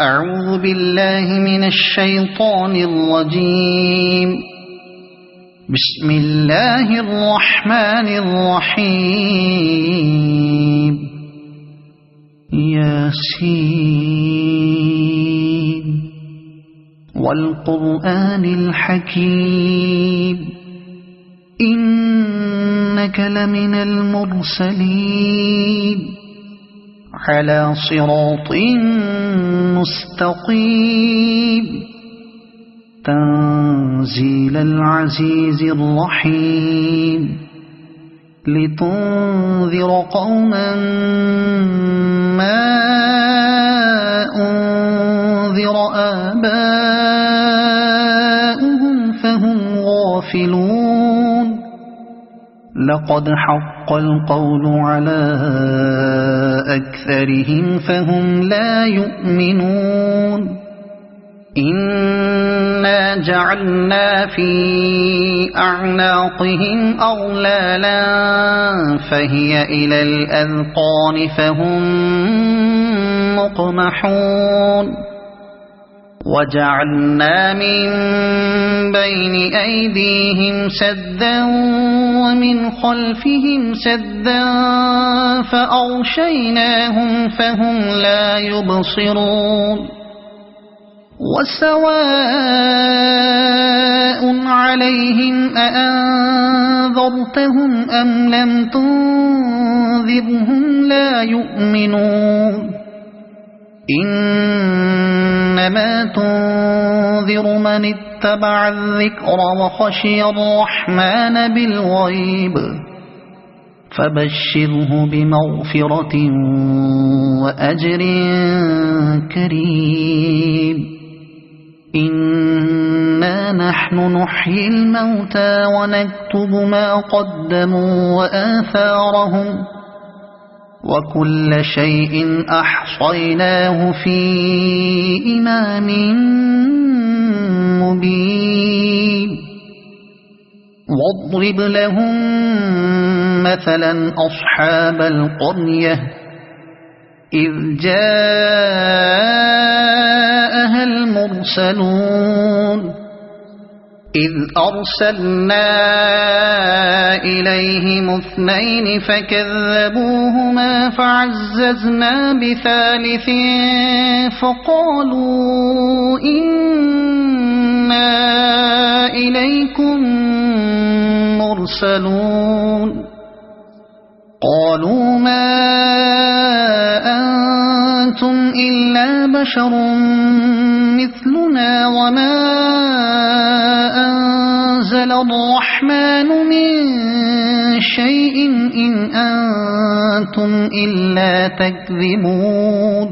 أعوذ بالله من الشيطان الرجيم. بسم الله الرحمن الرحيم. ياسين والقرآن الحكيم إنك لمن المرسلين على صراط مستقيم تنزيل العزيز الرحيم لتنذر قوما ما أنذر آباؤهم فهم غافلون. لقد حق القول على أكثرهم فهم لا يؤمنون. إنا جعلنا في أعناقهم أغلالا فهي إلى الأذقان فهم مقمحون. وجعلنا من بين أيديهم سدا ومن خلفهم سدا فأغشيناهم فهم لا يبصرون. وسواء عليهم أأنذرتهم أم لم تنذرهم لا يؤمنون. إنما تنذر من اتبع الذكر وخشي الرحمن بالغيب فبشره بمغفرة وأجر كريم. إنا نحن نحيي الموتى ونكتب ما قدموا وآثارهم وكل شيء أحصيناه في إمام مبين. واضرب لهم مثلا أصحاب القرية إذ جاءها المرسلون إذ أرسلنا إليهم اثنين فكذبوهما فعززنا بثالث فقالوا إنا إليكم مرسلون. قالوا ما أنتم إلا بشر مثلنا وما أنزل الرحمن من شيء إن أنتم إلا تكذبون.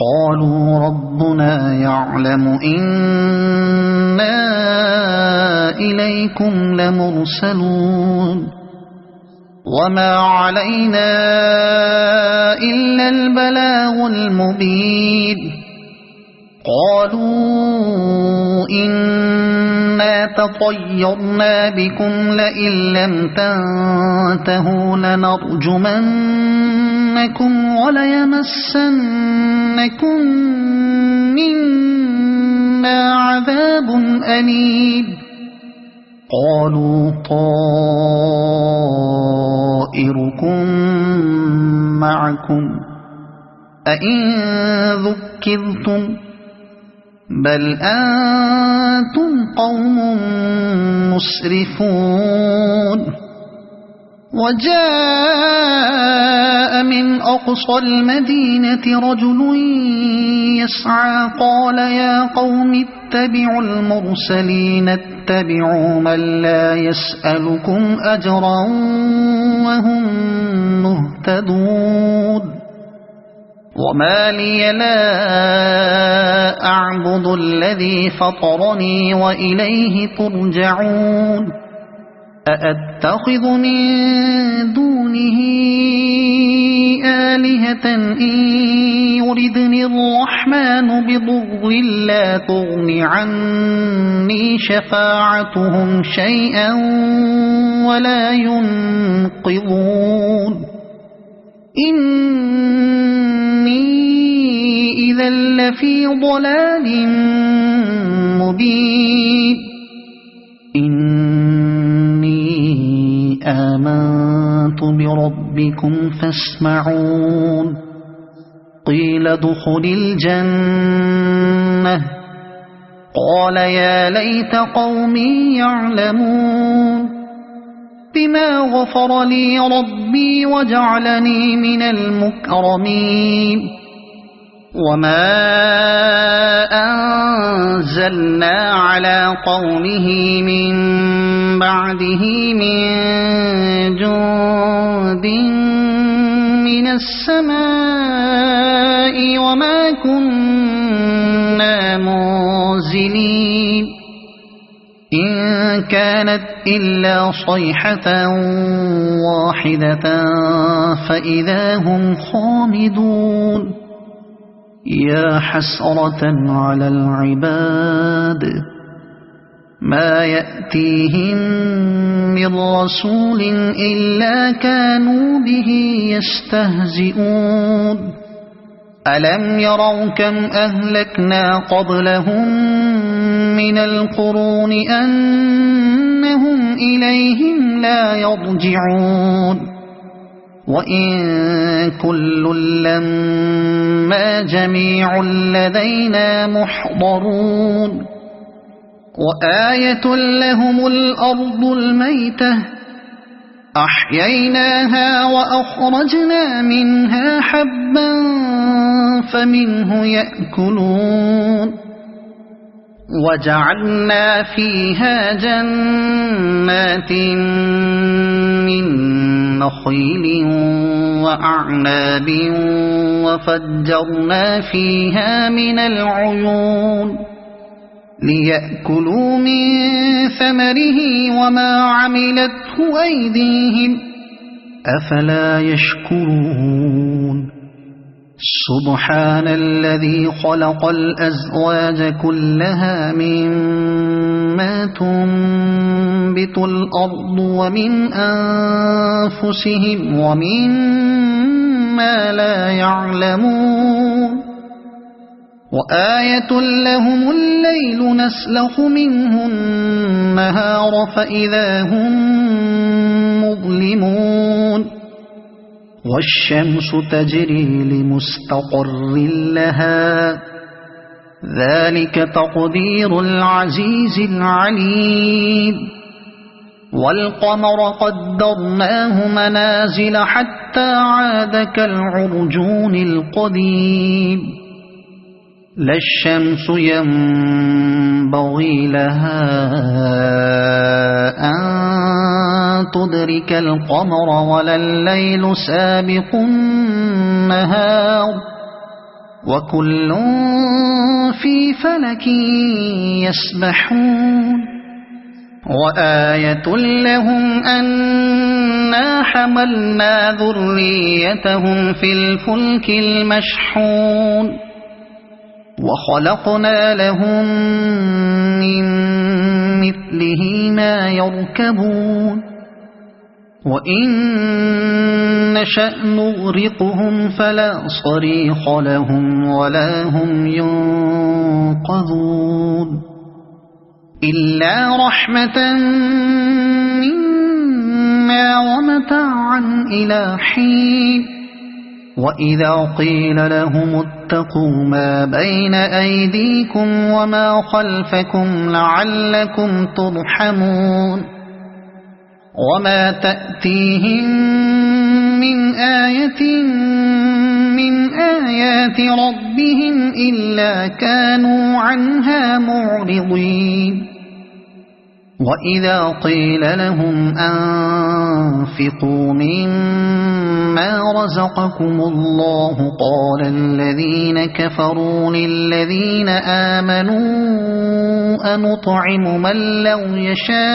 قالوا ربنا يعلم إنا إليكم لمرسلون وما علينا إلا البلاغ المبين. قالوا إنا تطيرنا بكم لئن لم تنتهوا لنرجمنكم وليمسنكم منا عذاب أليم. قالوا طائركم معكم أئن ذكرتم بل أنتم قوم مسرفون. وجاء من أقصى المدينة رجل يسعى قال يا قوم اتبعوا المرسلين اتبعوا من لا يسألكم أجرا وهم مهتدون. وما لي لا أعبد الذي فطرني وإليه ترجعون. أأتخذ من دونه آلهة إن يردني الرحمن بضر لا تغن عني شفاعتهم شيئا ولا ينقذون. إني إذا لفي ضلال مبين إني آمنت بربكم فاسمعون قيل ادخل الجنة قال يا ليت قومي يعلمون بما غفر لي ربي وجعلني من المكرمين وما أنزلنا على قومه من بعده من جند من السماء وما كنا منزلين إن كانت إلا صيحة واحدة فإذا هم خامدون يا حسرة على العباد ما يأتيهم من رسول إلا كانوا به يستهزئون ألم يروا كم أهلكنا قبلهم من القرون أنهم إليهم لا يرجعون وإن كل لما جميع لدينا محضرون وآية لهم الأرض الميتة أحييناها وأخرجنا منها حبا فمنه يأكلون وجعلنا فيها جنات من نخيل وأعناب وفجرنا فيها من العيون ليأكلوا من ثمره وما عملته أيديهم أفلا يشكرون سبحان الذي خلق الأزواج كلها مما تنبت الأرض ومن أنفسهم ومما لا يعلمون وآية لهم الليل نسلخ منه النهار فإذا هم مظلمون والشمس تجري لمستقر لها ذلك تقدير العزيز العليم والقمر قدرناه منازل حتى عاد كالعرجون القديم لا الشمس ينبغي لها أن تدرك القمر ولا الليل سابق النهار وكل في فلك يسبحون وآية لهم أنا حملنا ذريتهم في الفلك المشحون وخلقنا لهم من مثله ما يركبون وإن نشأ نغرقهم فلا صريخ لهم ولا هم ينقذون إلا رحمة منا ومتاعا إلى حين وإذا قيل لهم اتقوا ما بين أيديكم وما خلفكم لعلكم ترحمون وما تأتيهم من آية من آيات ربهم إلا كانوا عنها معرضين وإذا قيل لهم أنفقوا مما رزقكم الله قال الذين كفروا للذين آمنوا أنطعم من لو يشاء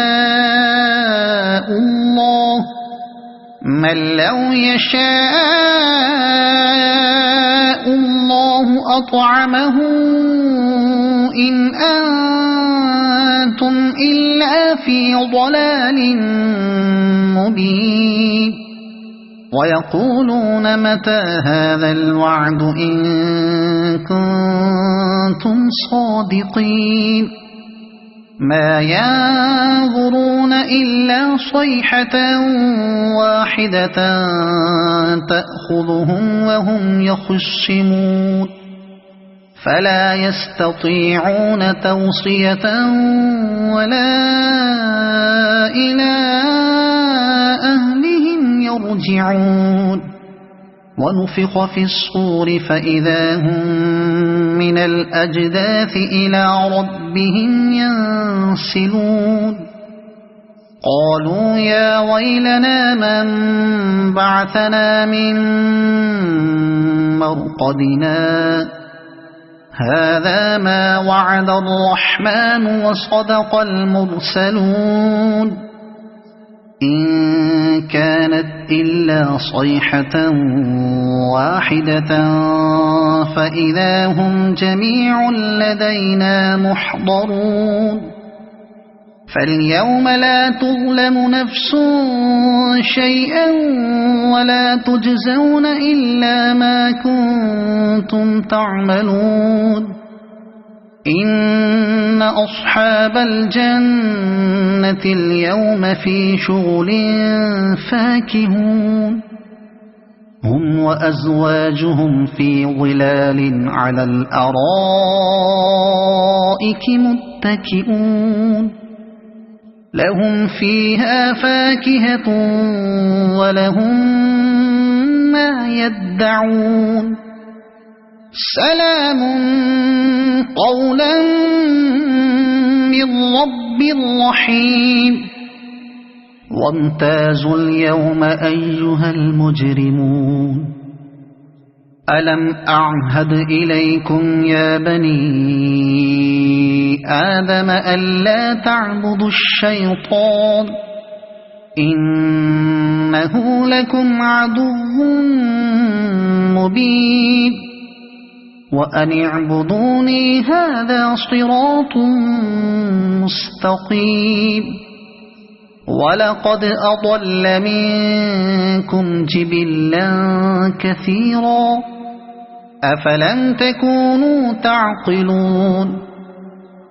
الله أطعمه إن أنتم إلا في ضلال مبين ويقولون متى هذا الوعد إن كنتم صادقين ما ينظرون إلا صيحة واحدة تأخذهم وهم يخصمون فلا يستطيعون توصية ولا إلى أهلهم يرجعون ونفخ في الصور فإذا هم من الأجداث إلى ربهم ينسلون قالوا يا ويلنا من بعثنا من مرقدنا هذا ما وعد الرحمن وصدق المرسلون إن كانت إلا صيحة واحدة فإذا هم جميع لدينا محضرون فاليوم لا تظلم نفس شيئا ولا تجزون إلا ما كنتم تعملون إن أصحاب الجنة اليوم في شغل فاكهون هم وأزواجهم في ظلال على الأرائك متكئون لهم فيها فاكهة ولهم ما يدعون سلام قولا من رب رحيم وامتازوا اليوم أيها المجرمون ألم أعهد إليكم يا بني آدم ألا تعبدوا الشيطان إنه لكم عدو مبين وأن اعبدوني هذا صراط مستقيم ولقد أضل منكم جبلا كثيرا أفلم تكونوا تعقلون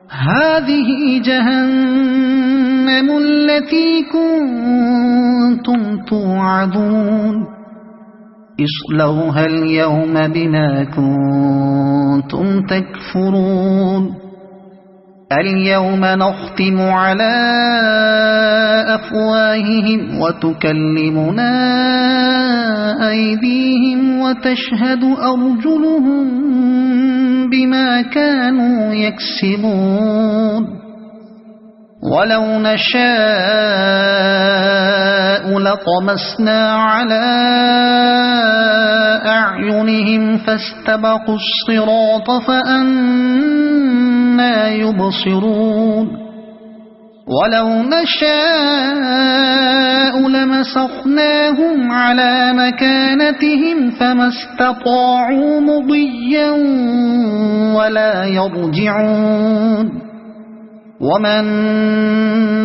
هذه جهنم التي كنتم توعدون اصلوها اليوم بما كنتم تكفرون اليوم نختم على أفواههم وتكلمنا أيديهم وتشهد أرجلهم بما كانوا يكسبون ولو نشاء لطمسنا على أعينهم فاستبقوا الصراط فأنى يبصرون ولو نشاء لمسخناهم على مكانتهم فما استطاعوا مضيا ولا يرجعون ومن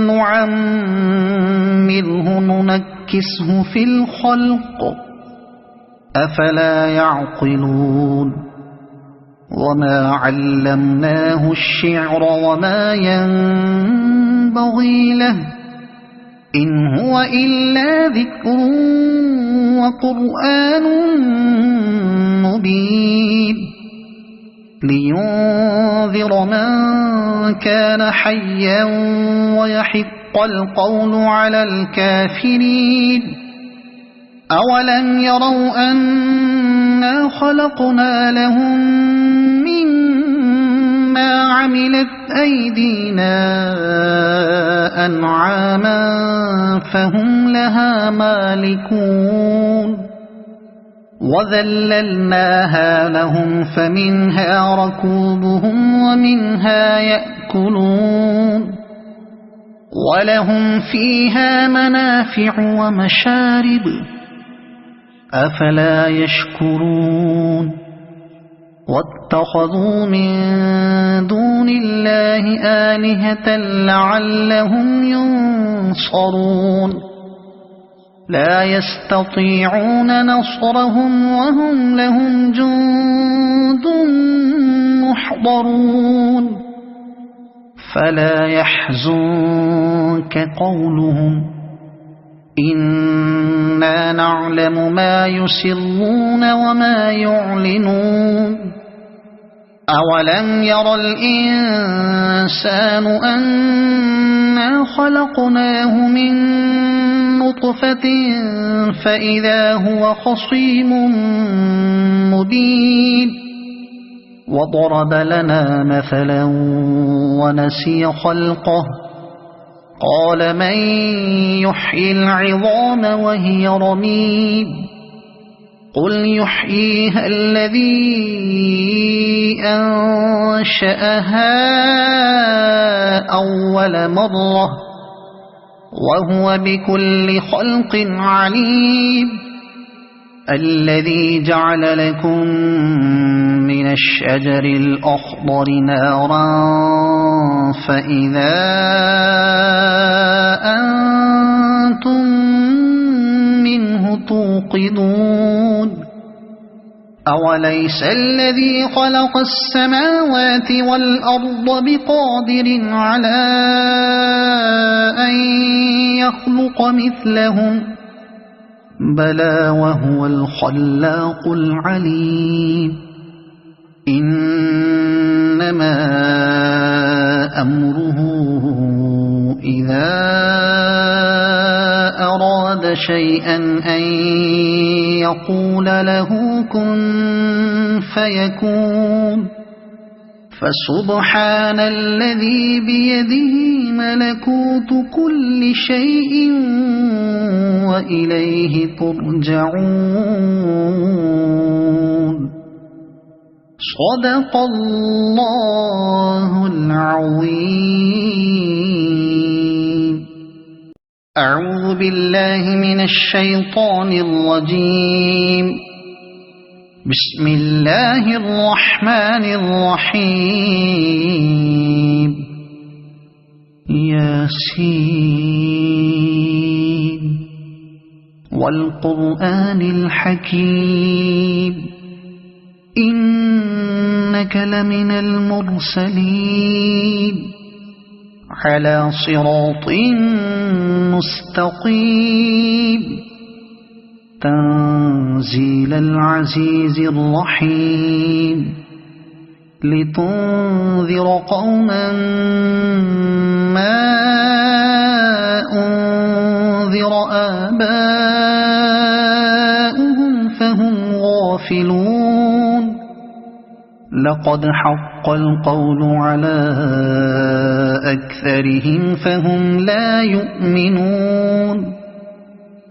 نعمره ننكسه في الخلق أفلا يعقلون وما علمناه الشعر وما ينبغي له إن هو إلا ذكر وقرآن مبين لينذر من كان حيا ويحق القول على الكافرين أولم يروا أنا خلقنا لهم مما عملت أيدينا أنعاما فهم لها مالكون وذللناها لهم فمنها ركوبهم ومنها يأكلون ولهم فيها منافع ومشارب أفلا يشكرون واتخذوا من دون الله آلهة لعلهم ينصرون لا يستطيعون نصرهم وهم لهم جند محضرون فلا يحزنك قولهم إنا نعلم ما يسرون وما يعلنون أولم ير الإنسان أنا خلقناه من نطفة فإذا هو خصيم مبين وضرب لنا مثلا ونسي خلقه قال من يحيي العظام وهي رميم قل يحييها الذي أنشأها أول مرة وهو بكل خلق عليم الذي جعل لكم من الشجر الأخضر نارا فإذا أنتم منه توقدون أوليس الذي خلق السماوات والأرض بقادر على أن يخلق مثلهم بلى وهو الخلاق العليم إنما أمره إذا أراد شيئا أن يقول له كن فيكون فسبحان الذي بيده ملكوت كل شيء وإليه ترجعون صدق الله العظيم أعوذ بالله من الشيطان الرجيم بسم الله الرحمن الرحيم ياسين والقرآن الحكيم إنك لمن المرسلين على صراط مستقيم تنزيل العزيز الرحيم لتنذر قوما ما أنذر آباؤهم فهم غافلون لقد حق القول على أكثرهم فهم لا يؤمنون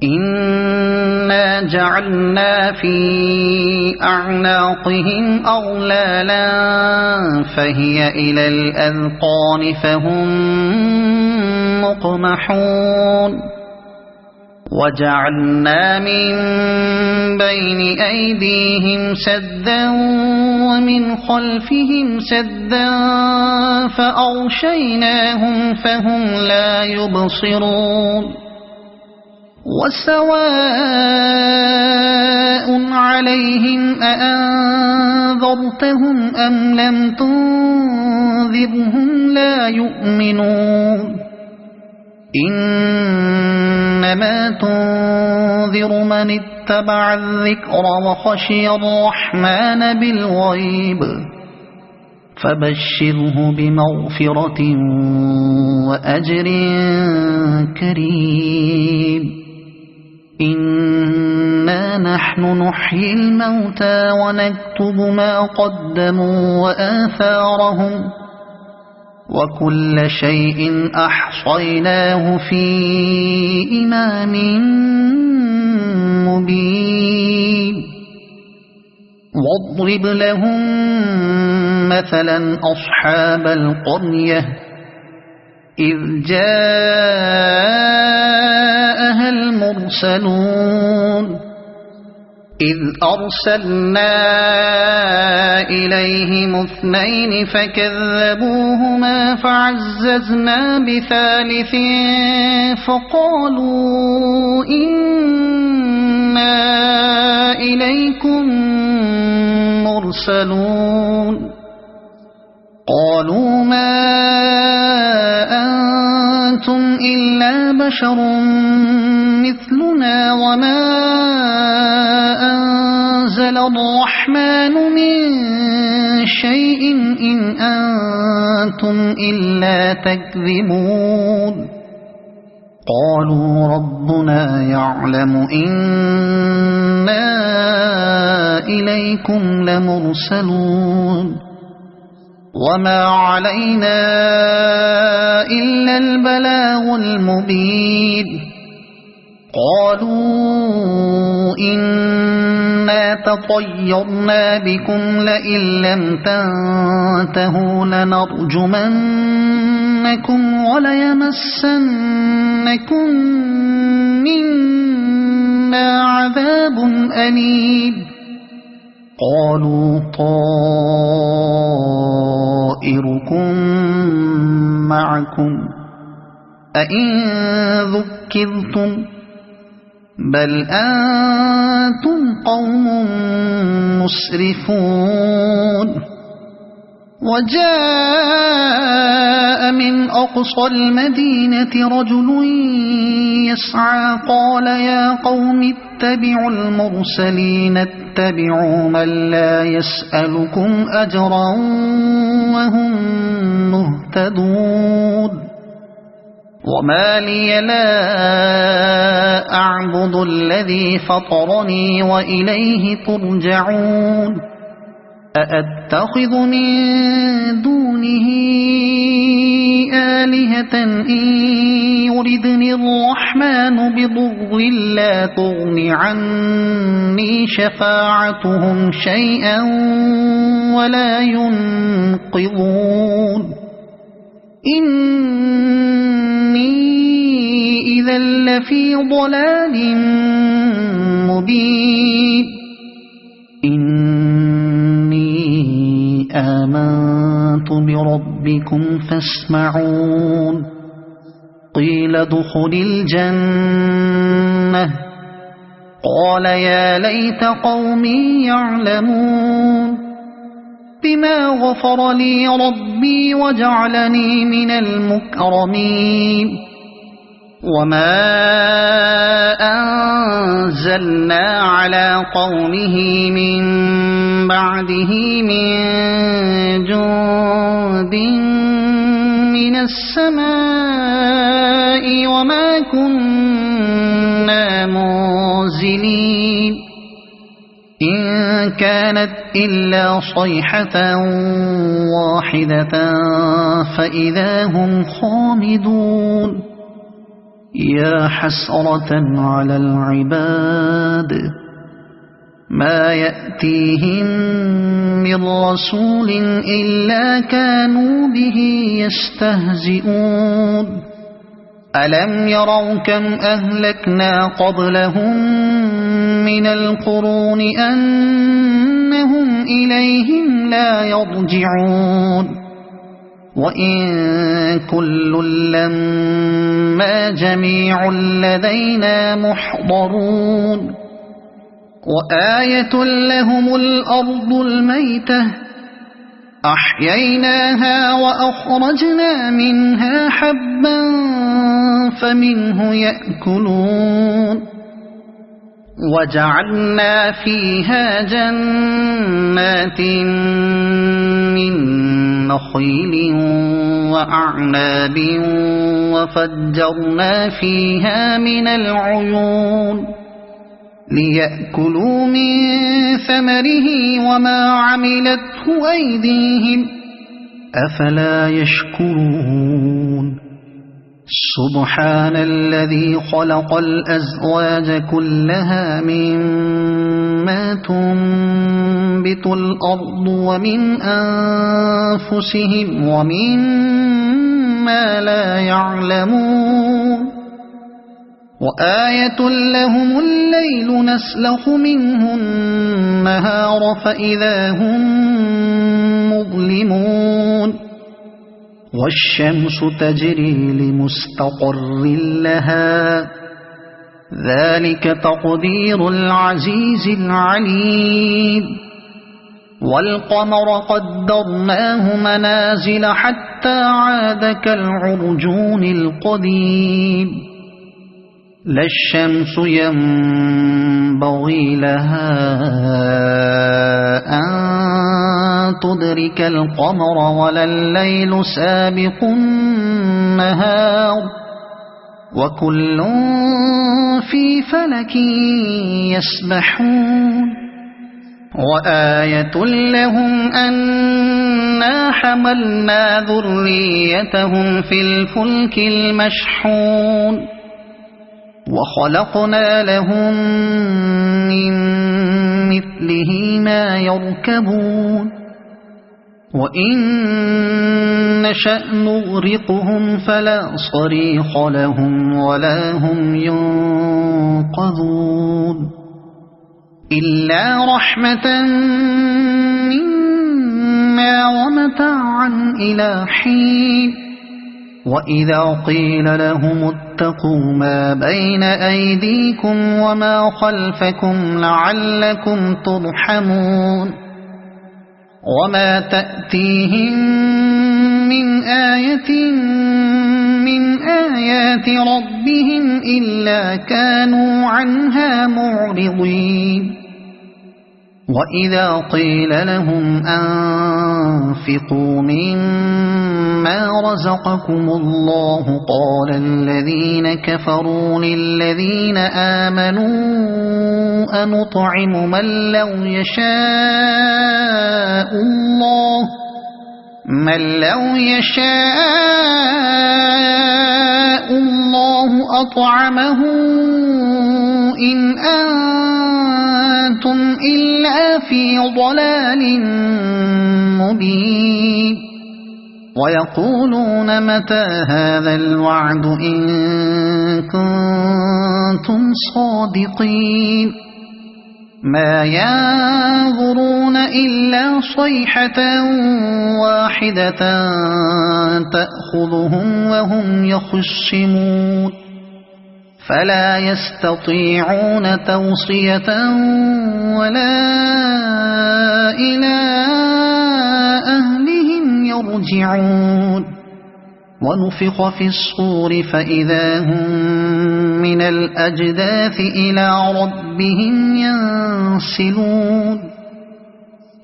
إنا جعلنا في أعناقهم أغلالا فهي إلى الأذقان فهم مقمحون وجعلنا من بين أيديهم سدا ومن خلفهم سدا فأغشيناهم فهم لا يبصرون وسواء عليهم أأنذرتهم أم لم تنذرهم لا يؤمنون إنما تنذر من اتبع الذكر وخشي الرحمن بالغيب فبشره بمغفرة وأجر كريم إنا نحن نحيي الموتى ونكتب ما قدموا وآثارهم وكل شيء أحصيناه في إمام مبين واضرب لهم مثلا أصحاب القرية إذ جاءها المرسلون إذ أرسلنا إليهم 2 فكذبوهما فعززنا بثالث فقالوا إنا إليكم مرسلون قالوا ما أنتم إلا بشر مثلنا وما أنزل الرحمن من شيء إن أنتم إلا تكذبون قالوا ربنا يعلم إنا إليكم لمرسلون وما علينا إلا البلاغ المبين قالوا إنا تطيرنا بكم لئن لم تنتهوا لنرجمنكم وليمسنكم منا عذاب أليم قالوا طائركم معكم أئن ذكرتم بل أنتم قوم مسرفون وجاء من أقصى المدينة رجل يسعى قال يا قوم اتبعوا المرسلين اتبعوا من لا يسألكم أجرا وهم مهتدون وما لي لا أعبد الذي فطرني وإليه ترجعون أأتخذ من دونه آلهة إن يردني الرحمن بضر لا تغن عني شفاعتهم شيئا ولا ينقذون إني إذا لفي ضلال مبين آمنت بربكم فاسمعون قيل ادخل الجنة قال يا ليت قومي يعلمون بما غفر لي ربي وجعلني من المكرمين وما أنزلنا على قومه من بعده من جند من السماء وما كنا منزلين إن كانت إلا صيحة واحدة فإذا هم خامدون يا حسرة على العباد ما يأتيهم من رسول إلا كانوا به يستهزئون ألم يروا كم أهلكنا قبلهم من القرون أنهم إليهم لا يرجعون وإن كل لما جميع لدينا محضرون وآية لهم الأرض الميتة أحييناها وأخرجنا منها حبا فمنه يأكلون وجعلنا فيها جنات من نخيل وأعناب وفجرنا فيها من العيون ليأكلوا من ثمره وما عملته أيديهم أفلا يشكرون سبحان الذي خلق الأزواج كلها مما تنبت الأرض ومن أنفسهم ومما لا يعلمون وآية لهم الليل نسلخ منه النهار فإذا هم مظلمون والشمس تجري لمستقر لها ذلك تقدير العزيز العليم والقمر قدرناه منازل حتى عاد كالعرجون القديم لا الشمس ينبغي لها أن تدرك القمر ولا الليل سابق النهار وكل في فلك يسبحون وآية لهم أنا حملنا ذريتهم في الفلك المشحون وخلقنا لهم من مثله ما يركبون وإن نشأ نغرقهم فلا صريخ لهم ولا هم ينقذون إلا رحمة منا ومتاعا إلى حين وإذا قيل لهم اتقوا ما بين أيديكم وما خلفكم لعلكم ترحمون وما تأتيهم من آية من آيات ربهم إلا كانوا عنها معرضين وإذا قيل لهم أنفقوا مما رزقكم الله قال الذين كفروا للذين آمنوا أنطعم من لو يشاء الله أطعمه إن أنتم إلا في ضلال مبين ويقولون متى هذا الوعد إن كنتم صادقين ما ينظرون إلا صيحة واحدة تأخذهم وهم يخصمون فلا يستطيعون توصية ولا إلى أهلهم يرجعون ونفخ في الصور فإذا هم من الأجداث إلى ربهم ينسلون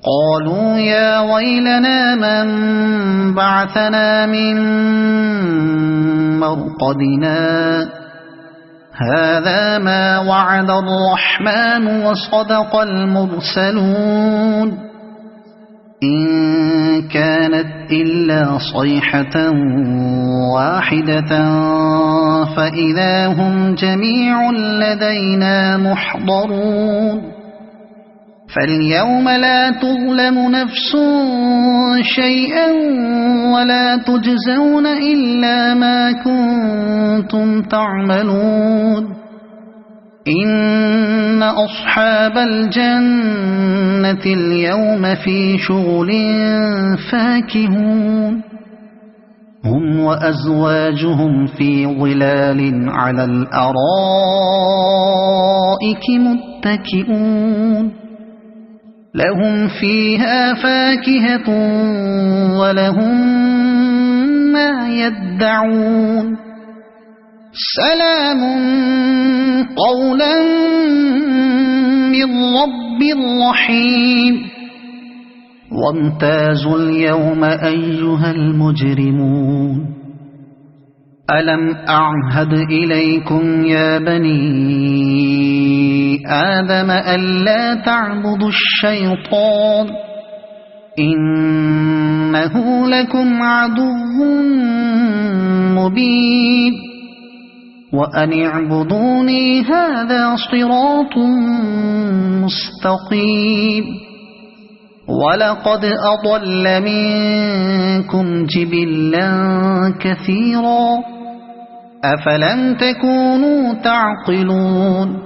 قالوا يا ويلنا من بعثنا من مرقدنا هذا ما وعد الرحمن وصدق المرسلون إن كانت إلا صيحة واحدة فإذا هم جميع لدينا محضرون فاليوم لا تظلم نفس شيئا ولا تجزون إلا ما كنتم تعملون إن أصحاب الجنة اليوم في شغل فاكهون هم وأزواجهم في ظلال على الأرائك متكئون لهم فيها فاكهة ولهم ما يدعون سلام قولا من رب رحيم وامتازوا اليوم أيها المجرمون ألم أعهد إليكم يا بني آدم ألا تعبدوا الشيطان إنه لكم عدو مبين وأن اعبدوني هذا صراط مستقيم ولقد أضل منكم جبلا كثيرا أفلم تكونوا تعقلون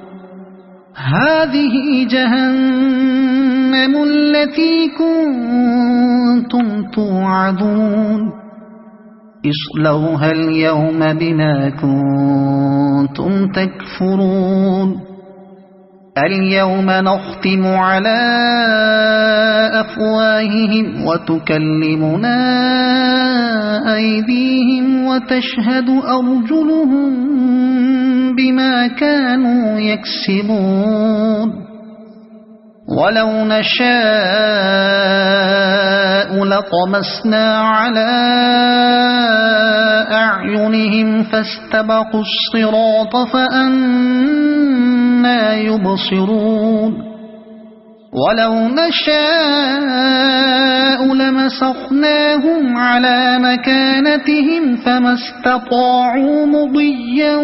هذه جهنم التي كنتم توعدون اصلوها اليوم بما كنتم تكفرون اليوم نختم على أفواههم وتكلمنا أيديهم وتشهد أرجلهم بما كانوا يكسبون ولو نشاء لطمسنا على أعينهم فاستبقوا الصراط فأنى يبصرون ولو نشاء لمسخناهم على مكانتهم فما استطاعوا مضيا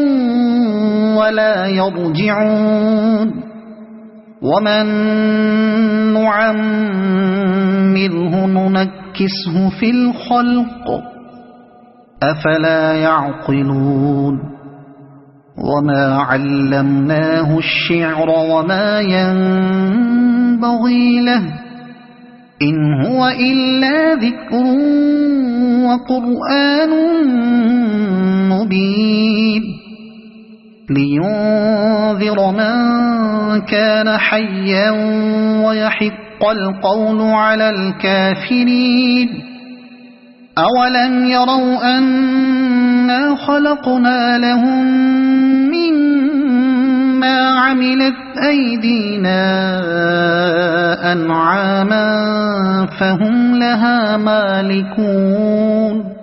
ولا يرجعون ومن نعمره ننكسه في الخلق أفلا يعقلون وما علمناه الشعر وما ينبغي له إن هو إلا ذكر وقرآن مبين لينذر من كان حيا ويحق القول على الكافرين أولم يروا أنا خلقنا لهم مما عملت أيدينا أنعاما فهم لها مالكون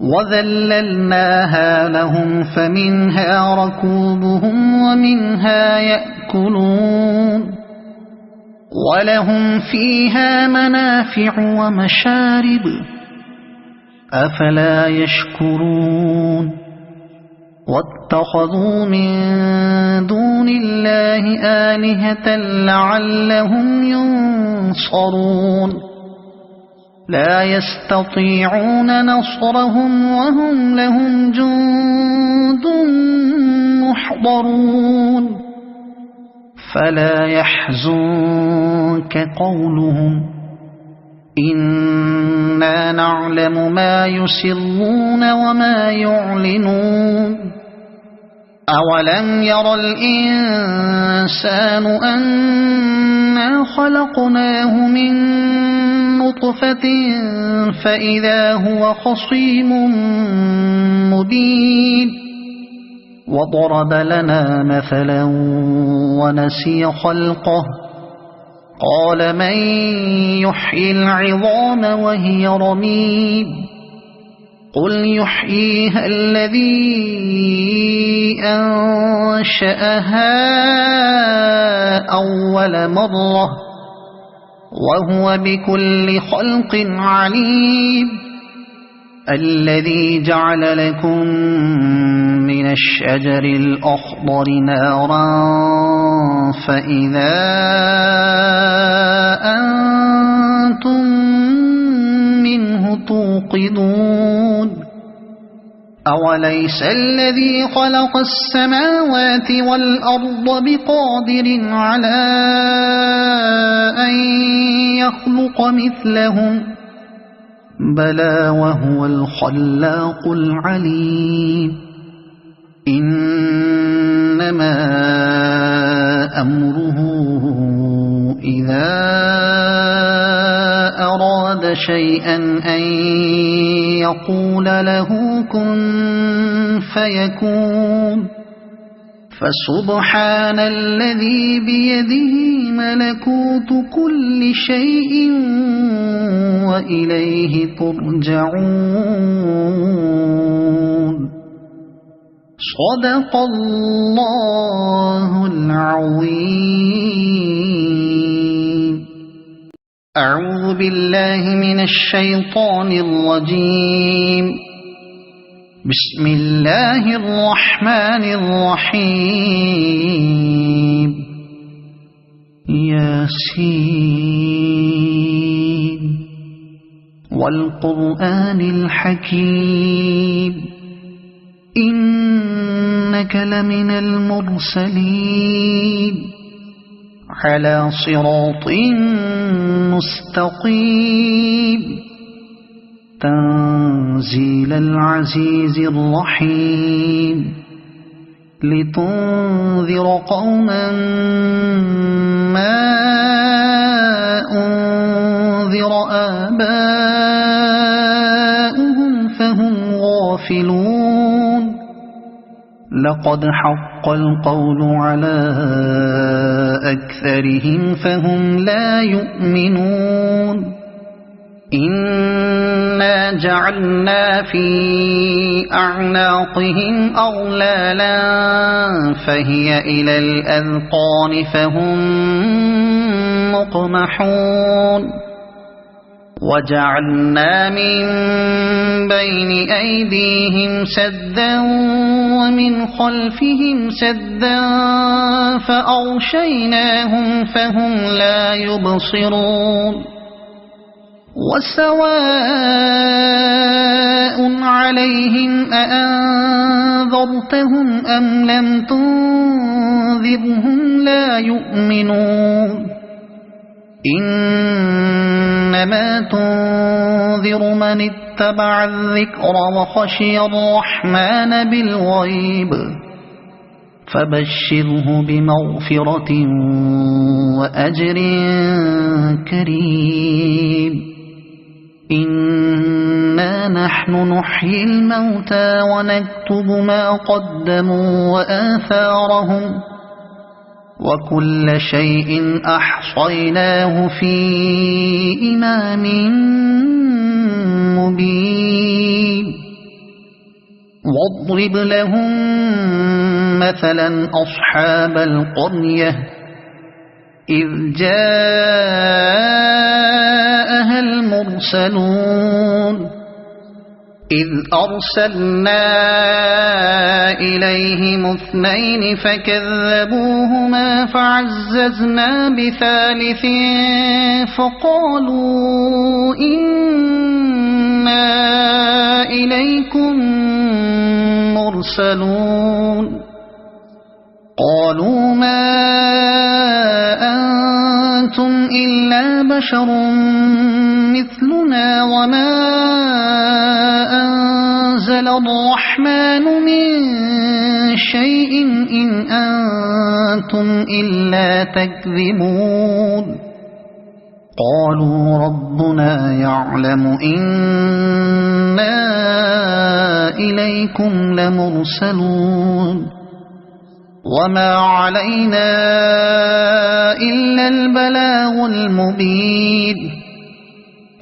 وذللناها لهم فمنها ركوبهم ومنها يأكلون ولهم فيها منافع ومشارب أفلا يشكرون واتخذوا من دون الله آلهة لعلهم ينصرون لا يستطيعون نصرهم وهم لهم جند محضرون فلا يحزنك قولهم إنا نعلم ما يسرون وما يعلنون أولم ير الإنسان أنا خلقناه من نطفة فإذا هو خصيم مبين وضرب لنا مثلا ونسي خلقه قال من يحيي العظام وهي رميم قل يحييها الذي أنشأها أول مرة وهو بكل خلق عليم الذي جعل لكم من الشجر الأخضر نارا فإذا أنتم منه توقدون أوليس الذي خلق السماوات والأرض بقادر على أن يخلق مثلهم بلى وهو الخلاق العليم إنما أمره إذا أراد شيئا أن يقول له كن فيكون فسبحان الذي بيده ملكوت كل شيء وإليه ترجعون صدق الله العظيم أعوذ بالله من الشيطان الرجيم بسم الله الرحمن الرحيم ياسين والقرآن الحكيم إنك لمن المرسلين على صراط مستقيم تنزيل العزيز الرحيم لتنذر قوما ما أنذر آباؤهم فهم غافلون لقد حق القول على أكثرهم فهم لا يؤمنون إنا جعلنا في أعناقهم أغلالا فهي إلى الأذقان فهم مقمحون وجعلنا من بين أيديهم سدا ومن خلفهم سدا فأغشيناهم فهم لا يبصرون وسواء عليهم أأنذرتهم أم لم تنذرهم لا يؤمنون إنما تنذر من اتبع الذكر وخشي الرحمن بالغيب فبشره بمغفرة وأجر كريم إنا نحن نحيي الموتى ونكتب ما قدموا وآثارهم وكل شيء أحصيناه في إمام مبين واضرب لهم مثلا أصحاب القرية إذ جاءها المرسلون إذ أرسلنا إليهم اثنين فكذبوهما فعززنا بثالث فقالوا إنا إليكم مرسلون قالوا ما أنتم إلا بشر مثلنا وما أنزل الرحمن من شيء إن أنتم إلا تكذبون قالوا ربنا يعلم إنا إليكم لمرسلون وما علينا إلا البلاغ المبين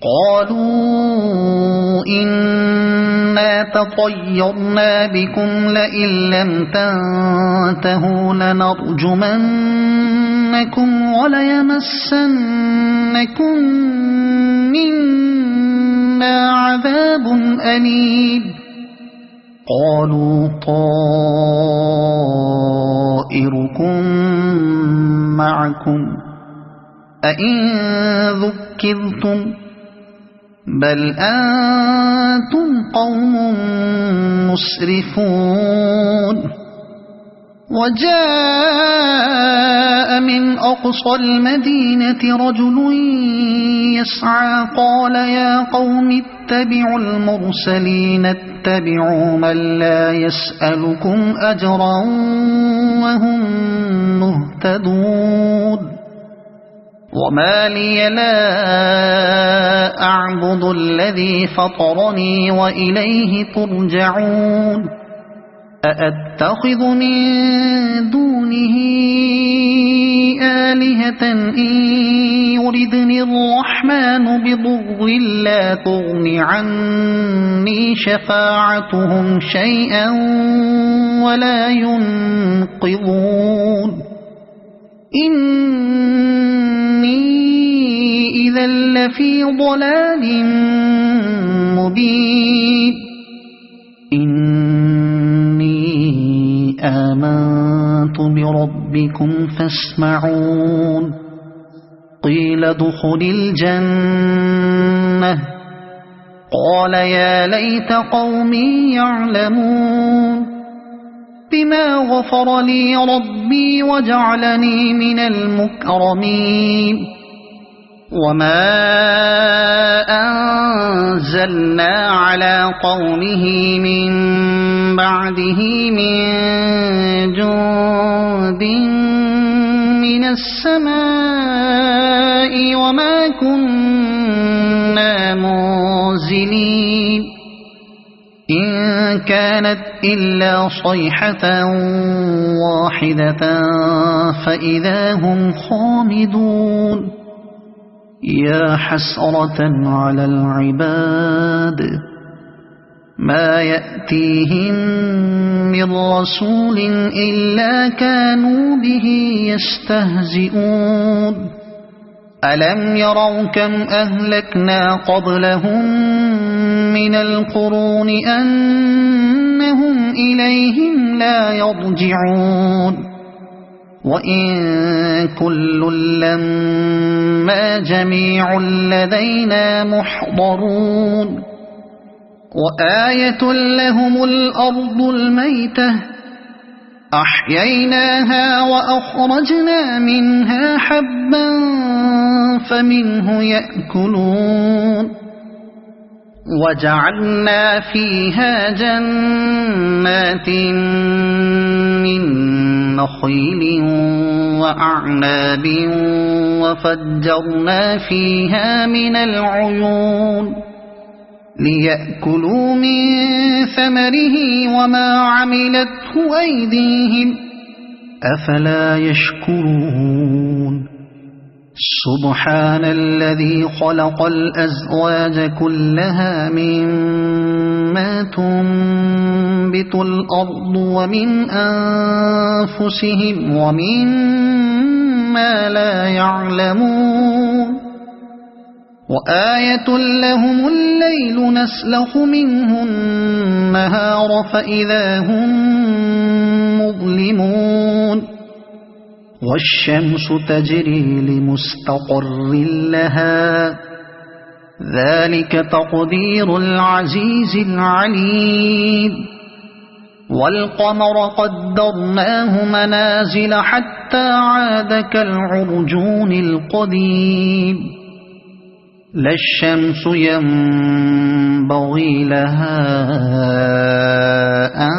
قالوا إنا تطيرنا بكم لئن لم تنتهوا لنرجمنكم وليمسنكم منا عذاب أليم قالوا طائركم معكم أئن ذكرتم بل أنتم قوم مسرفون وجاء من أقصى المدينة رجل يسعى قال يا قوم اتبعوا المرسلين اتبعوا من لا يسألكم أجرا وهم مهتدون وما لي لا أعبد الذي فطرني وإليه ترجعون أأتخذ من دونه آلهة إن يردني الرحمن بضر لا تغن عني شفاعتهم شيئا ولا ينقذون إني إذا لفي ضلال مبين إني آمنت بربكم فاسمعون قيل ادخل الجنة قال يا ليت قومي يعلمون بما غفر لي ربي وجعلني من المكرمين وما أنزلنا على قومه من بعده من جند من السماء وما كنا منزلين إن كانت إلا صيحة واحدة فإذا هم خامدون يا حسرة على العباد ما يأتيهم من رسول إلا كانوا به يستهزئون ألم يروا كم أهلكنا قبلهم من القرون أنهم إليهم لا يرجعون وإن كل لما جميع لدينا محضرون وآية لهم الأرض الميتة أحييناها وأخرجنا منها حبا فمنه يأكلون وجعلنا فيها جنات من نخيل وأعناب وفجرنا فيها من العيون ليأكلوا من ثمره وما عملته أيديهم أفلا يشكرون سبحان الذي خلق الأزواج كلها مما تنبت الأرض ومن أنفسهم ومما لا يعلمون وآية لهم الليل نسلخ منه النهار فإذا هم مظلمون والشمس تجري لمستقر لها ذلك تقدير العزيز العليم والقمر قدرناه منازل حتى عاد كالعرجون القديم لا الشمس ينبغي لها أن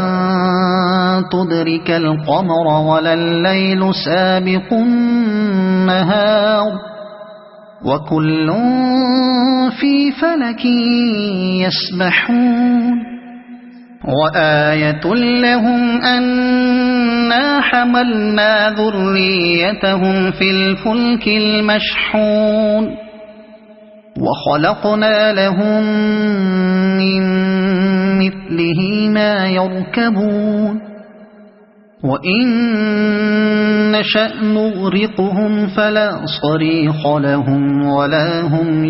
تدرك القمر ولا الليل سابق النهار وكل في فلك يسبحون وآية لهم أنا حملنا ذريتهم في الفلك المشحون وخلقنا لهم من مثله ما يركبون وإن نشأ نغرقهم فلا صريخ لهم ولا هم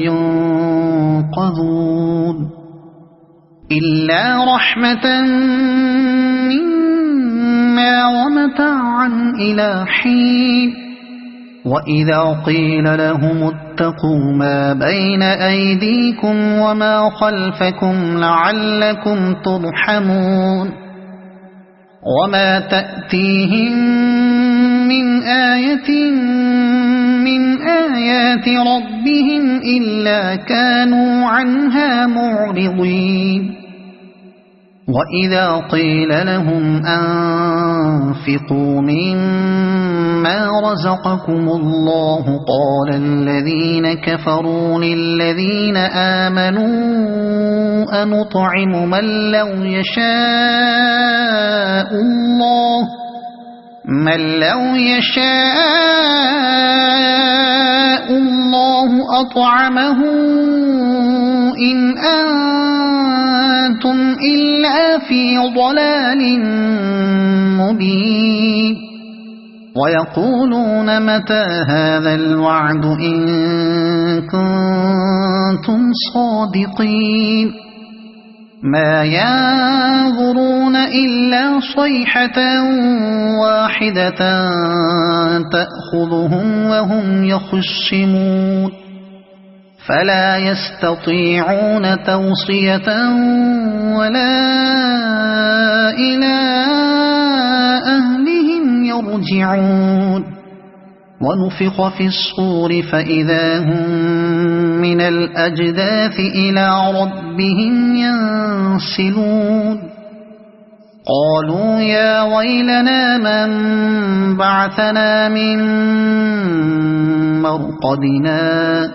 ينقذون إلا رحمة منا ومتاعا إلى حين وإذا قيل لهم اتقوا ما بين أيديكم وما خلفكم لعلكم ترحمون وما تأتيهم من آية من آيات ربهم إلا كانوا عنها معرضين وإذا قيل لهم أنفقوا مما رزقكم الله قال الذين كفروا للذين آمنوا أنطعم من لو يشاء الله أطعمه إن أنتم إلا في ضلال مبين ويقولون متى هذا الوعد إن كنتم صادقين ما ينظرون إلا صيحة واحدة تأخذهم وهم يخصمون فلا يستطيعون توصية ولا إلى أهلهم يرجعون ونفخ في الصور فإذا هم من الأجداث إلى ربهم ينسلون قالوا يا ويلنا من بعثنا من مرقدنا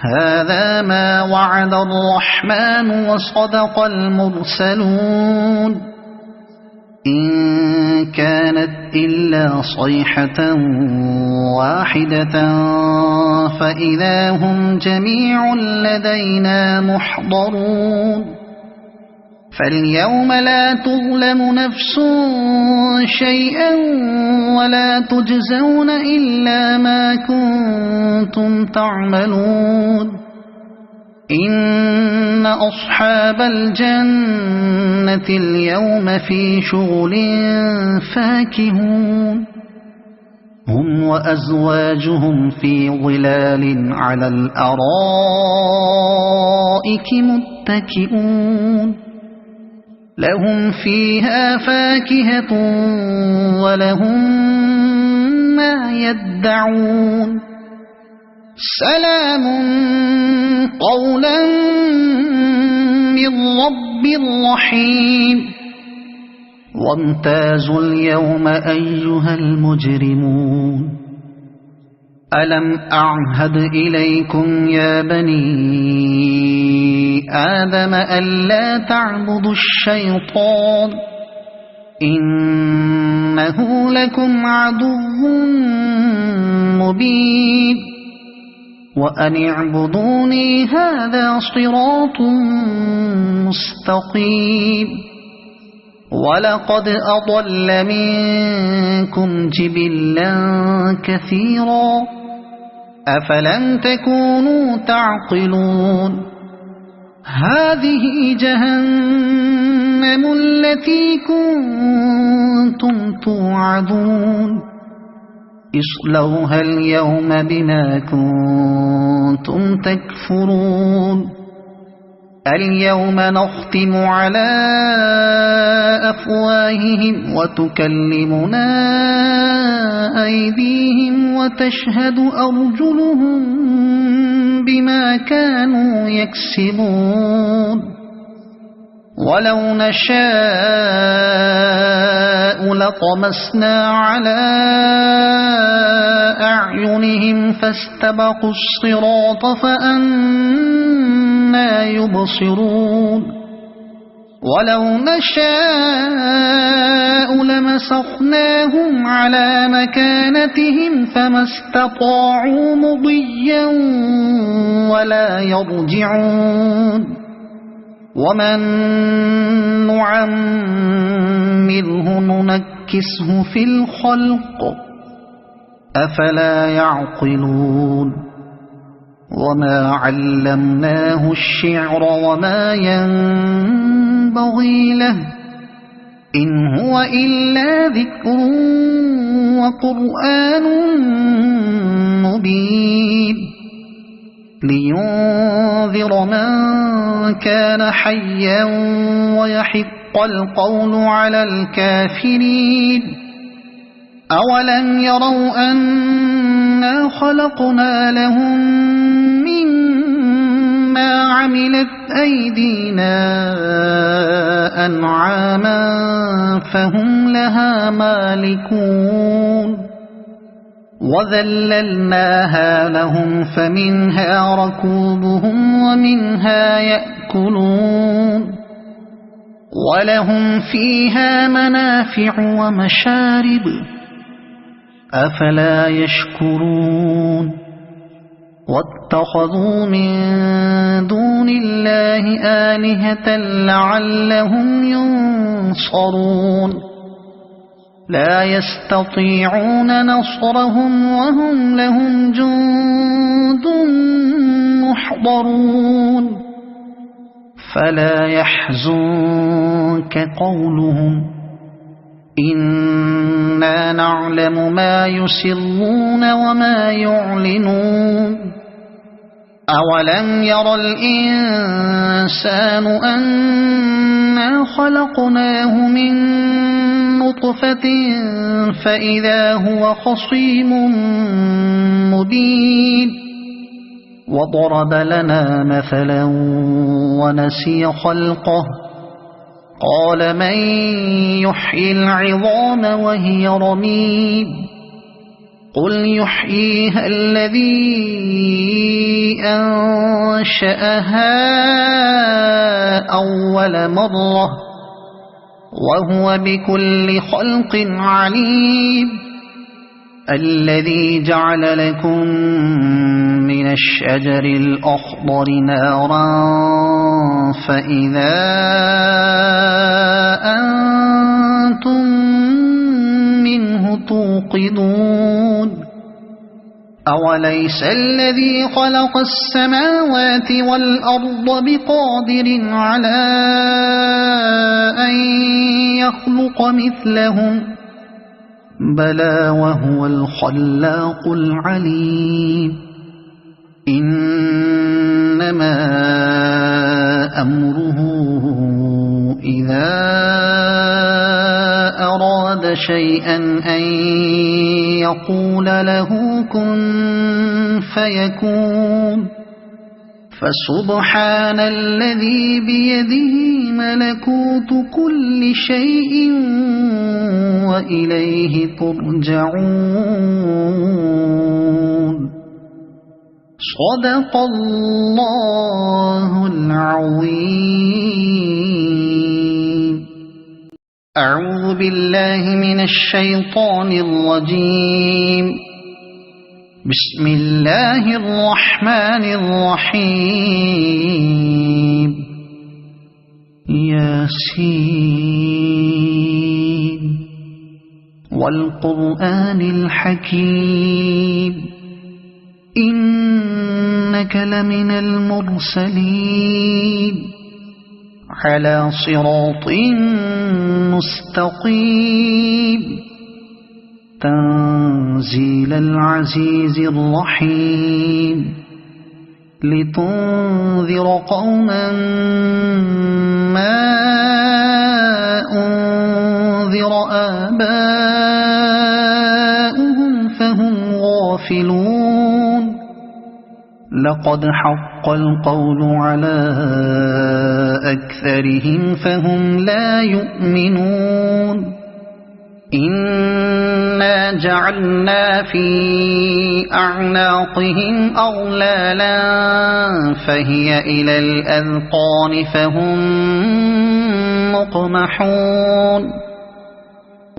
هذا ما وعد الرحمن وصدق المرسلون إن كانت إلا صيحة واحدة فإذا هم جميع لدينا محضرون فاليوم لا تظلم نفس شيئا ولا تجزون إلا ما كنتم تعملون إن أصحاب الجنة اليوم في شغل فاكهون هم وأزواجهم في ظلال على الأرائك متكئون لهم فيها فاكهة ولهم ما يدعون سلام قولا من رب رحيم وامتازوا اليوم أيها المجرمون ألم أعهد إليكم يا بني آدم ألا تعبدوا الشيطان إنه لكم عدو مبين وأن اعبدوني هذا صراط مستقيم ولقد أضل منكم جبلا كثيرا أفلم تكونوا تعقلون هذه جهنم التي كنتم توعدون اصلوها اليوم بما كنتم تكفرون اليوم نختم على أفواههم وتكلمنا أيديهم وتشهد أرجلهم بما كانوا يكسبون ولو نشاء لطمسنا على أعينهم فاستبقوا الصراط فأنى يبصرون ولو نشاء لمسخناهم على مكانتهم فما استطاعوا مضيا ولا يرجعون ومن نعمره ننكسه في الخلق أفلا يعقلون وما علمناه الشعر وما ينبغي له إن هو إلا ذكر وقرآن مبين لينذر من كان حيا ويحق القول على الكافرين أولم يروا أنا خلقنا لهم مما عملت أيدينا أنعاما فهم لها مالكون وذللناها لهم فمنها ركوبهم ومنها يأكلون ولهم فيها منافع ومشارب أفلا يشكرون واتخذوا من دون الله آلهة لعلهم ينصرون لا يستطيعون نصرهم وهم لهم جند محضرون فلا يحزنك قولهم إنا نعلم ما يسرون وما يعلنون أولم ير الإنسان أنا خلقناه من نطفة فإذا هو خصيم مبين وضرب لنا مثلا ونسي خلقه قال من يحيي العظام وهي رميم قل يحييها الذي أنشأها أول مرة وهو بكل خلق عليم الذي جعل لكم من الشجر الأخضر نارا فإذا أنتم منه توقدون أوليس الذي خلق السماوات والأرض بقادر على أن يخلق مثلهم بلى وهو الخلاق العليم إنما أمره إذا أراد شيئا أن يقول له كن فيكون فسبحان الذي بيده ملكوت كل شيء وإليه ترجعون صدق الله العظيم أعوذ بالله من الشيطان الرجيم بسم الله الرحمن الرحيم ياسين والقرآن الحكيم إنك لمن المرسلين على صراط مستقيم تنزيل العزيز الرحيم لتنذر قوما ما أنذر آباؤهم فهم غافلون لقد حق القول على أكثرهم فهم لا يؤمنون إنا جعلنا في أعناقهم أغلالا فهي إلى الأذقان فهم مقمحون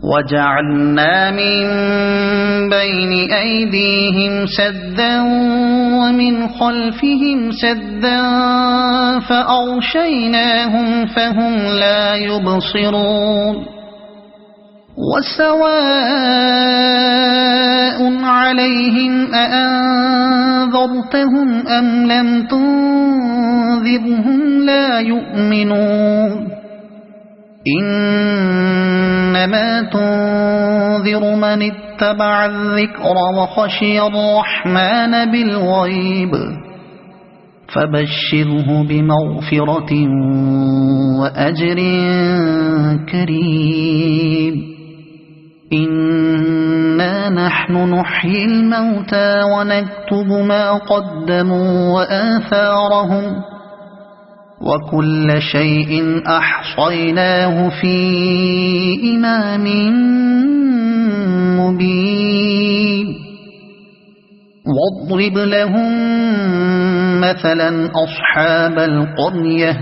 وجعلنا من بين أيديهم سدا ومن خلفهم سدا فأغشيناهم فهم لا يبصرون وسواء عليهم أأنذرتهم أم لم تنذرهم لا يؤمنون إنما تنذر من اتبع الذكر وخشي الرحمن بالغيب فبشره بمغفرة وأجر كريم إنا نحن نحيي الموتى ونكتب ما قدموا وآثارهم وكل شيء أحصيناه في إمام مبين واضرب لهم مثلا أصحاب القرية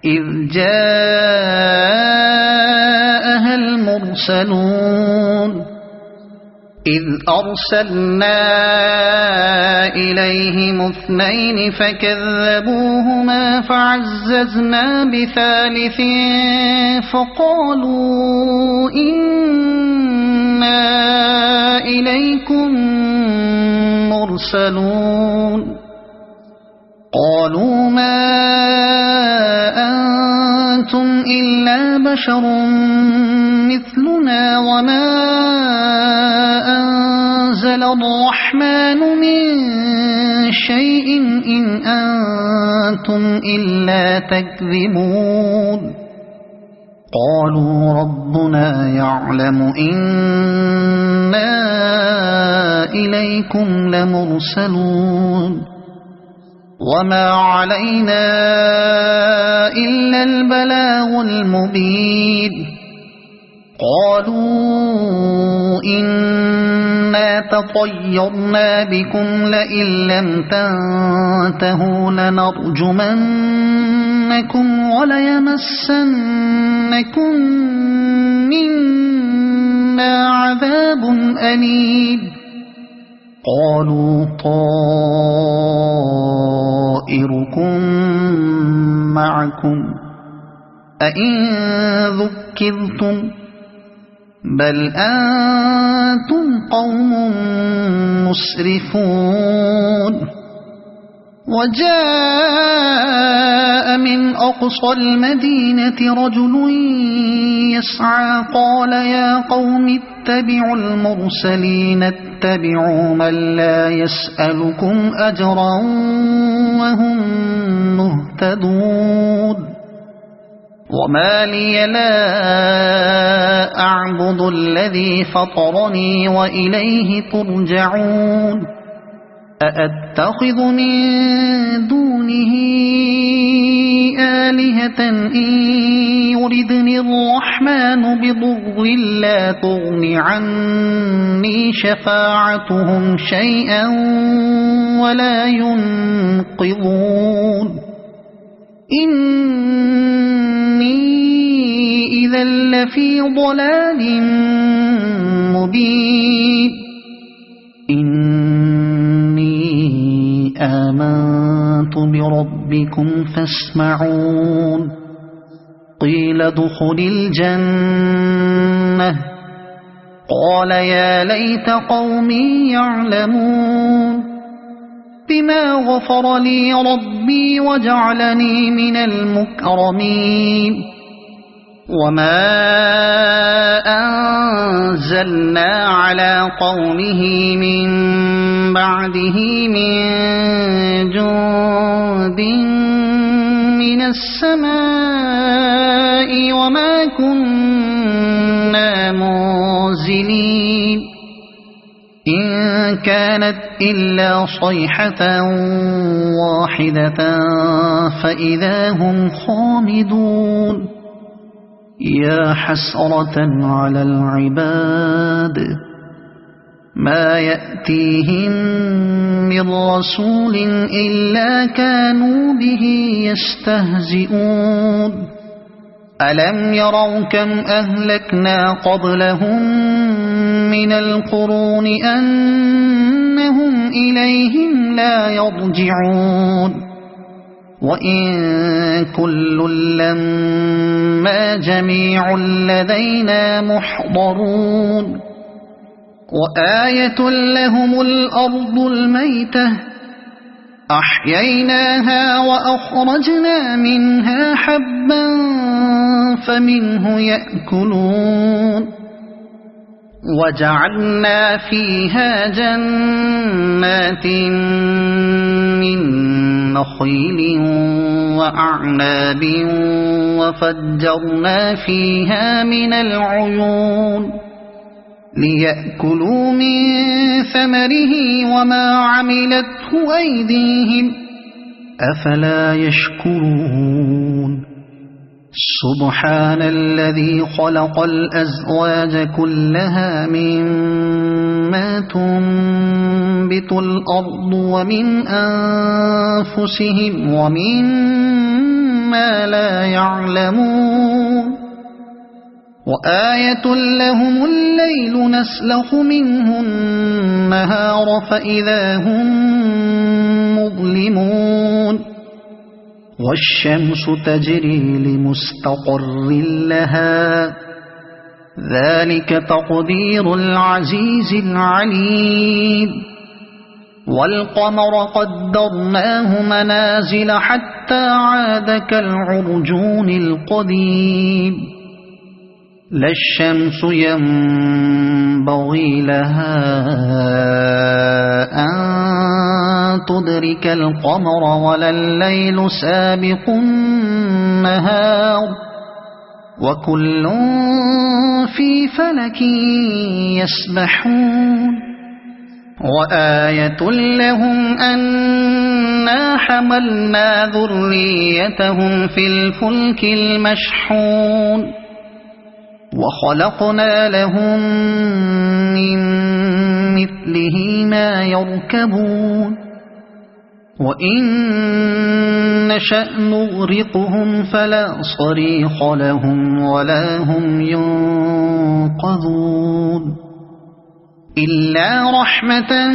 إذ جاءها المرسلون إذ أرسلنا إليهم اثنين فكذبوهما فعززنا بثالث فقالوا إنا إليكم مرسلون قالوا ما أنتم إلا بشر مثلنا وما أنزل الرحمن من شيء أنتم إلا تكذبون قالوا ربنا يعلم إنا إليكم لمرسلون وما علينا إلا البلاغ المبين قالوا إنا تطيرنا بكم لئن لم تنتهوا لنرجمنكم وليمسنكم منا عذاب أليم قالوا طائركم معكم أئن ذكرتم بل أنتم قوم مسرفون وجاء من أقصى المدينة رجل يسعى قال يا قوم اتبعوا المرسلين اتبعوا من لا يسألكم أجرا وهم مهتدون وما لي لا أعبد الذي فطرني وإليه ترجعون أأتخذ من دونه آلهة إن يردني الرحمن بضر لا تغن عني شفاعتهم شيئا ولا ينقذون إني إذا لفي ضلال مبين إني آمنت بربكم فاسمعون قيل ادخل الجنة قال يا ليت قومي يعلمون بما غفر لي ربي وجعلني من المكرمين وما أنزلنا على قومه من بعده من جند من السماء وما كنا منزلين إن كانت إلا صيحة واحدة فإذا هم خامدون يا حسرة على العباد ما يأتيهم من رسول إلا كانوا به يستهزئون ألم يروا كم أهلكنا قبلهم من القرون أنهم إليهم لا يرجعون وإن كل لما جميع لدينا محضرون وآية لهم الأرض الميتة أحييناها وأخرجنا منها حبا فمنه يأكلون وجعلنا فيها جنات من نخيل وأعناب وفجرنا فيها من العيون ليأكلوا من ثمره وما عملته أيديهم أفلا يشكرون سبحان الذي خلق الأزواج كلها مما تنبت الأرض ومن أنفسهم ومما لا يعلمون وآية لهم الليل نسلخ منه النهار فإذا هم مظلمون والشمس تجري لمستقر لها ذلك تقدير العزيز العليم والقمر قدرناه منازل حتى عاد كالعرجون القديم لا الشمس ينبغي لها أن تدرك القمر ولا الليل سابق النهار وكل في فلك يسبحون وآية لهم أنا حملنا ذريتهم في الفلك المشحون وخلقنا لهم من مثله ما يركبون وإن نشأ نغرقهم فلا صريخ لهم ولا هم ينقذون إلا رحمة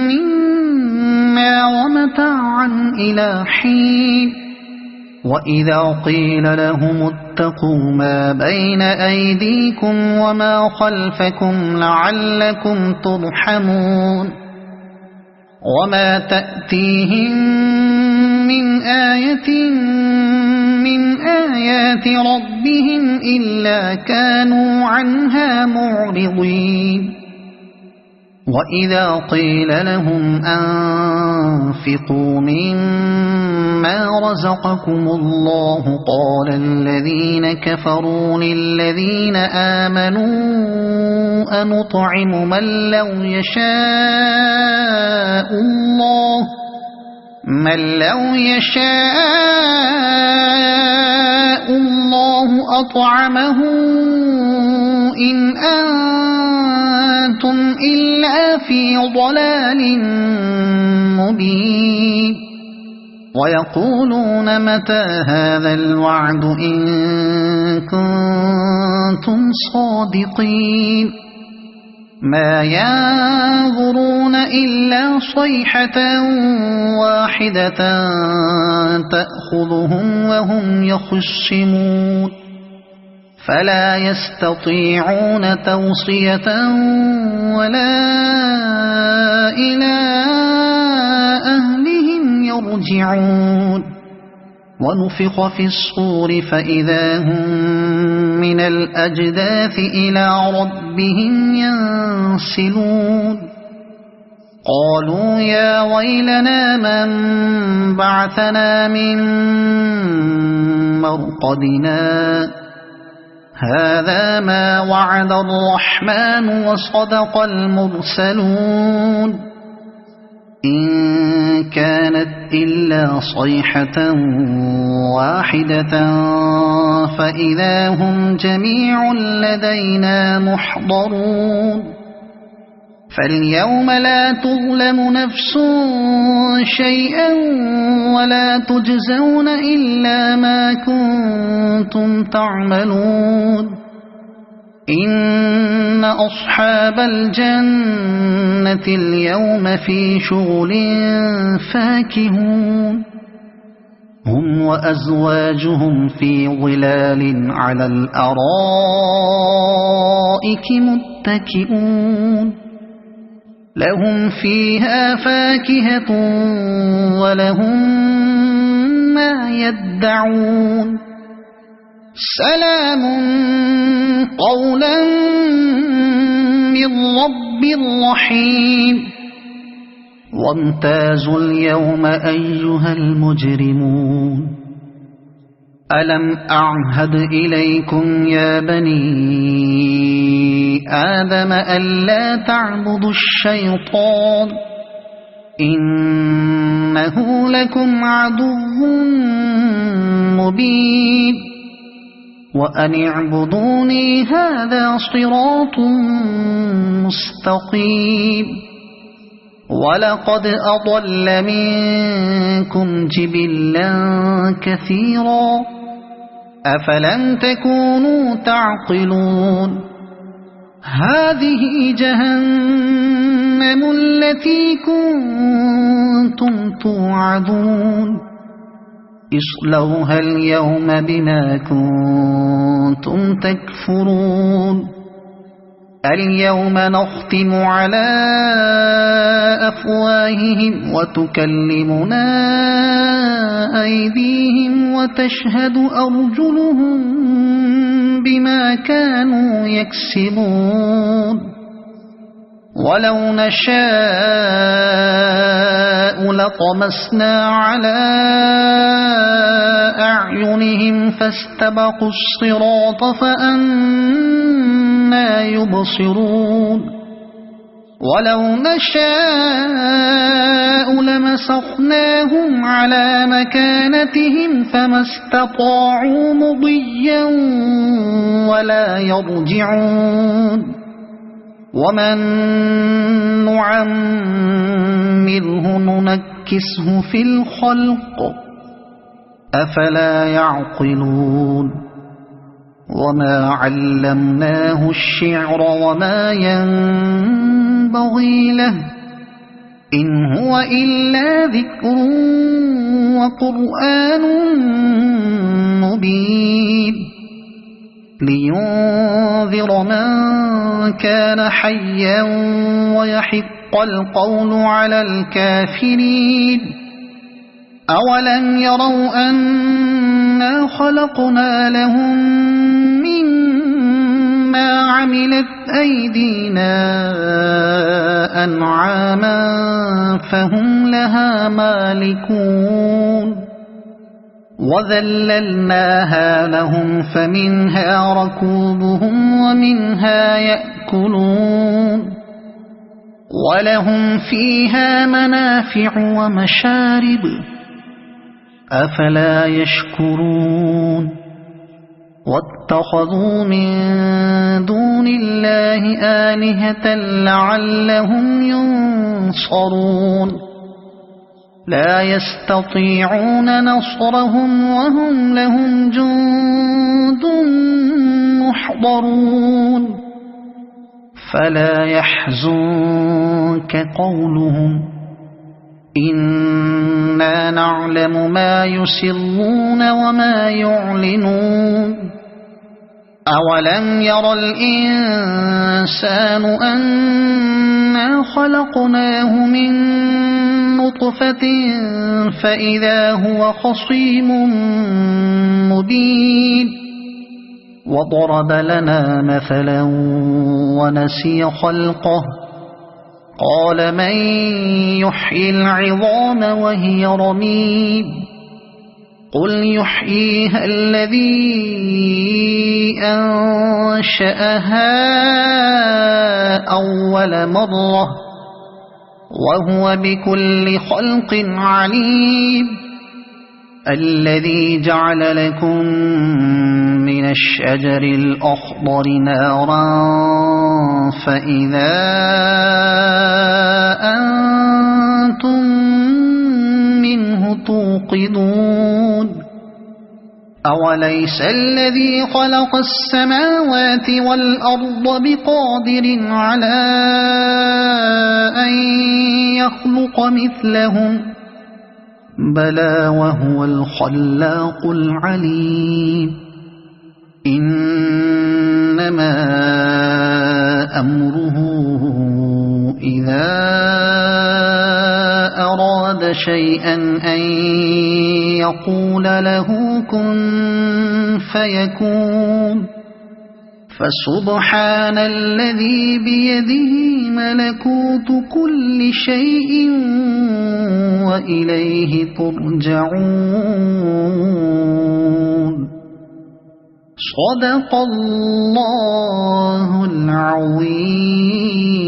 منا ومتاعا إلى حين وإذا قيل لهم اتقوا ما بين أيديكم وما خلفكم لعلكم ترحمون وما تأتيهم من آية من آيات ربهم إلا كانوا عنها معرضين وإذا قيل لهم أنفقوا مما رزقكم الله قال الذين كفروا للذين آمنوا أنطعم من لو يشاء الله أطعمه إن أنتم إلا في ضلال مبين ويقولون متى هذا الوعد إن كنتم صادقين ما ينظرون إلا صيحة واحدة تأخذهم وهم يخصمون فلا يستطيعون توصية ولا إلى أهلهم يرجعون ونفخ في الصور فإذا هم من الأجداث إلى ربهم ينسلون قالوا يا ويلنا من بعثنا من مرقدنا هذا ما وعد الرحمن وصدق المرسلون إن كانت إلا صيحة واحدة فإذا هم جميع لدينا محضرون فاليوم لا تظلم نفس شيئا ولا تجزون إلا ما كنتم تعملون إن أصحاب الجنة اليوم في شغل فاكهون هم وأزواجهم في ظلال على الأرائك متكئون لهم فيها فاكهة ولهم ما يدعون سلام قولا من رب رحيم وامتازوا اليوم أيها المجرمون ألم أعهد إليكم يا بني آدم ألا تعبدوا الشيطان إنه لكم عدو مبين وأن اعبدوني هذا صراط مستقيم ولقد أضل منكم جبلا كثيرا أفلم تكونوا تعقلون هذه جهنم التي كنتم توعدون اصلوها اليوم بما كنتم تكفرون اليوم نختم على أفواههم وتكلمنا أيديهم وتشهد أرجلهم بما كانوا يكسبون ولو نشاء لطمسنا على أعينهم فاستبقوا الصراط فأنى يبصرون ولو نشاء لمسخناهم على مكانتهم فما استطاعوا مضيا ولا يرجعون ومن نعمره ننكسه في الخلق أفلا يعقلون وما علمناه الشعر وما ينبغي له إن هو إلا ذكر وقرآن مبين لينذر من كان حيا ويحق القول على الكافرين أولم يروا أنا خلقنا لهم مما عملت أيدينا أنعاما فهم لها مالكون وذللناها لهم فمنها ركوبهم ومنها يأكلون ولهم فيها منافع ومشارب أفلا يشكرون واتخذوا من دون الله آلهة لعلهم ينصرون لا يستطيعون نصرهم وهم لهم جند محضرون فلا يحزنك قولهم إنا نعلم ما يسرون وما يعلنون أولم ير الإنسان أنا خلقناه من نطفة فإذا هو خصيم مبين وضرب لنا مثلا ونسي خلقه قال من يحيي العظام وهي رميم قل يحييها الذي أنشأها أول مرة وهو بكل خلق عليم الذي جعل لكم من الشجر الأخضر نارا فإذا أنتم منه توقدون أوليس الذي خلق السماوات والأرض بقادر على أن يخلق مثلهم بلى وهو الخلاق العليم إنما أمره إذا أراد شيئا أن يقول له كن فيكون فسبحان الذي بيده ملكوت كل شيء وإليه ترجعون صدق الله العظيم.